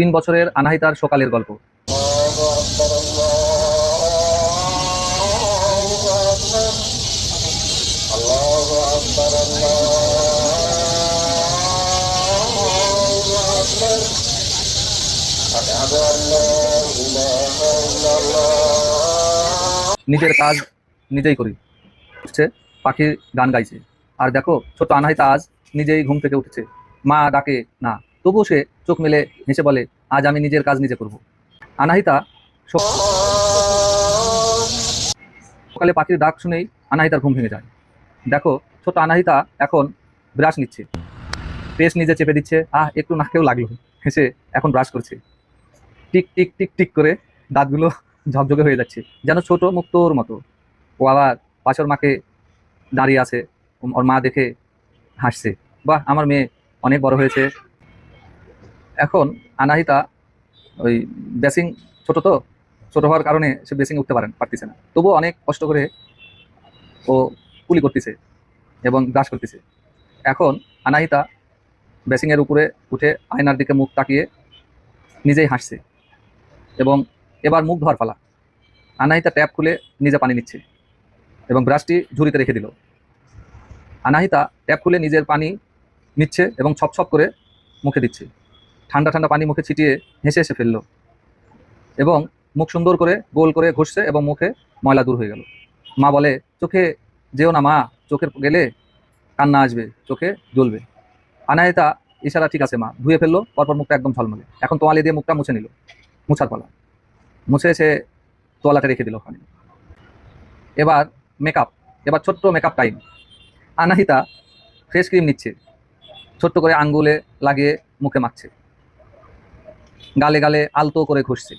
3 বছরের আনাহিতার সকালের গল্প। নিজের কাজ নিজেই করি, উঠছে, পাখির গান গাইছে। আর দেখো, ছোট আনাহিতা আজ নিজেই ঘুম থেকে উঠেছে। মা ডাকে না, তবুও সে চোখ মেলে হেসে বলে, আজ আমি নিজের কাজ নিজে করব। আনাহিতা সকালে পাখির ডাক শুনেই আনাহিতার ঘুম ভেঙে যায়। দেখো, ছোট আনাহিতা এখন ব্রাশ নিচ্ছে, পেস্ট নিজে চেপে দিচ্ছে। একটু নাকেও লাগলো, হেসে এখন ব্রাশ করছে। টিক টিক টিক টিক করে দাঁতগুলো ঝকঝকে হয়ে যাচ্ছে, যেন ছোট মুক্তোর মতো। ও আবার পাশের মাকে দাঁড়িয়ে আছে, ওর মা দেখে হাসছে। বাহ, আমার মেয়ে অনেক বড় হয়েছে। এখন আনাহিতা ওই বেসিং, ছোট হওয়ার কারণে সে বেসিং উঠতে পারতেছে না, তবুও অনেক কষ্ট করে ও কুলি করতেছে এবং ব্রাশ করতেছে। এখন আনাহিতা বেসিংয়ের উপরে উঠে আয়নার দিকে মুখ তাকিয়ে নিজেই হাসছে এবং এবার মুখ ধোয়ার পালা। আনাহিতা ট্যাপ খুলে নিজে পানি নিচ্ছে এবং ব্রাশটি ঝুড়িতে রেখে দিল। আনাহিতা ট্যাপ খুলে নিজের পানি নিচ্ছে এবং ছপ ছপ করে মুখে দিচ্ছে। ঠান্ডা ঠান্ডা পানি মুখে ছিটিয়ে হেসে হেসে ফেলল এবং মুখ সুন্দর করে গোল করে ঘষছে এবং মুখে ময়লা দূর হয়ে গেল। মা বলে, চোখে যেও না মা, চোখের গেলে কান্না আসবে, চোখে জ্বলবে। আনাহিতা ইশারা ঠিক আছে মা, ধুয়ে ফেললো। পরপর মুখটা একদম ঝলমলে। এখন তোয়ালে দিয়ে মুখটা মুছে নিল, মুছার পালা। মুছে সে তোয়ালাটা রেখে দিল ওখানে। এবার মেকআপ, এবার ছোট্ট makeup time. Anahita face cream নিচ্ছে, ছোট্ট করে আঙ্গুলে লাগিয়ে মুখে মাখছে, গালে গালে আলতো করে ঘষছে।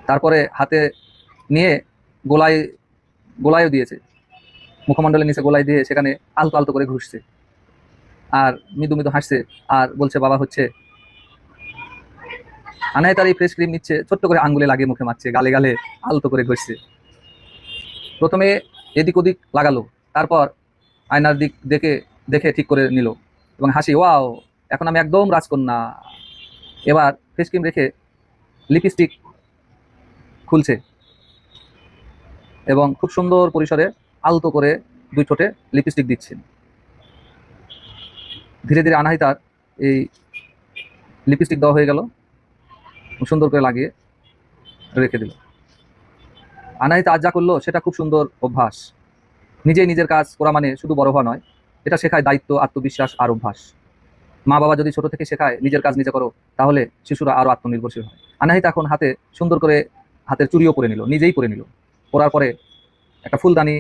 তারপরে হাতে নিয়ে গোলায় গোলায়ও দিয়েছে, মুখমণ্ডলের নিচে গোলায় দিয়ে সেখানে আলতো আলতো করে ঘষছে। আর মৃদু মৃদু হাসছে আর বলছে, বাবা হচ্ছে। আনাহিতার এই ফেস ক্রিম নিচ্ছে, ছোট্ট করে আঙ্গুলে লাগিয়ে মুখে মাখছে, গালে গালে আলতো করে ঘষছে। প্রথমে এদিক ওদিক লাগালো, তারপর আয়নার দিক দেখে দেখে ঠিক করে নিল এবং হাসি, ওয়াও, এখন আমি একদম রাজকন্যা। এবার ফেস ক্রিম রেখে লিপস্টিক খুলছে এবং খুব সুন্দর পরিসরে আলতো করে 2 ঠোঁটে লিপস্টিক দিচ্ছেন। ধীরে ধীরে আনাহিতার এই লিপস্টিক দেওয়া হয়ে গেল, সুন্দর করে লাগিয়ে রেখে দিল। আনাহিতা আজ যা করলো সেটা খুব সুন্দর অভ্যাস। নিজেই নিজের কাজ করা মানে শুধু বড় হওয়া নয়, এটা শেখায় দায়িত্ব, আত্মবিশ্বাস আর অভ্যাস। মা বাবা যদি ছোট থেকে শেখায় নিজের কাজ নিজে করো, তাহলে শিশুরা আরো আত্মনির্ভরশীল হয়। আনাহিতা এখন হাতে সুন্দর করে হাতের চুড়িও পরে নিল, নিজেই পরে নিল। পরার পরে একটা ফুলদানি,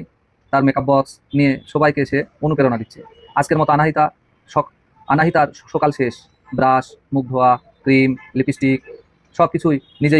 তার মেকআপ বক্স নিয়ে সবাইকে এসে অনুপ্রেরণা দিচ্ছে। আজকের মতো আনাহিতার সকাল শেষ। ব্রাশ, মুখ ধোয়া, ক্রিম, লিপস্টিক সবকিছুই নিজেই